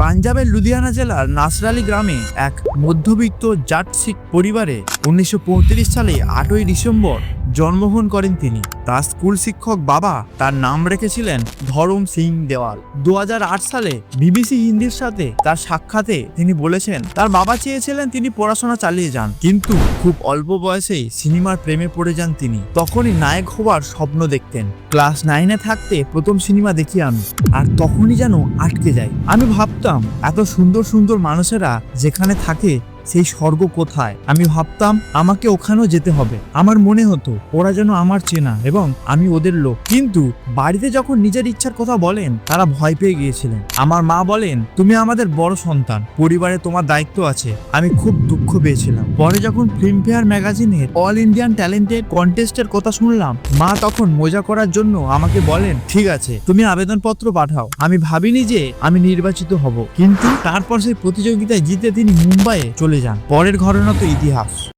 পাঞ্জাবের লুধিয়ানা জেলার নাসরালি গ্রামে এক মধ্যবিত্ত জাট শিখ পরিবারে 1935 সালে 8ই ডিসেম্বর জন্মগ্রহণ করেন তিনি। তার স্কুল শিক্ষক বাবা তার নাম রেখেছিলেন ধরম সিং দেওয়াল। 2008 সালে বিবিসি হিন্দির সাথে তার সাক্ষাতে তিনি বলেছেন তার বাবা চেয়েছিলেন তিনি পড়াশোনা চালিয়ে যান, কিন্তু খুব অল্প বয়সেই সিনেমার প্রেমে পড়ে যান তিনি। তখনই নায়ক হওয়ার স্বপ্ন দেখতেন। ক্লাস 9-এ থাকতে প্রথম সিনেমা দেখি আমি, আর তখনই যেন আটকে যাই। আমি ভাবতাম এত সুন্দর সুন্দর মানুষেরা যেখানে থাকে সেই স্বর্গ কোথায়। আমি ভাবতাম আমাকে ওখানেও যেতে হবে। আমার মনে হতো ওরা যেন আমার চেনা এবং আমি ওদের লোক। কিন্তু বাড়িতে যখন নিজের ইচ্ছার কথা বলেন তারা ভয় পেয়ে গিয়েছিলেন। আমার মা বলেন, তুমি আমাদের বড় সন্তান, পরিবারে তোমার দায়িত্ব আছে। আমি খুব দুঃখ পেয়েছিলাম। পরে যখন ফিল্মফেয়ার ম্যাগাজিনের অল ইন্ডিয়ান ট্যালেন্টেড কন্টেস্টের কথা শুনলাম, মা তখন মজা করার জন্য আমাকে বলেন, ঠিক আছে তুমি আবেদনপত্র পাঠাও। আমি ভাবিনি যে আমি নির্বাচিত হব, কিন্তু তারপর সেই প্রতিযোগিতায় জিতে তিনি মুম্বাইয়ে চলে যান। পরের ঘটনা তো ইতিহাস।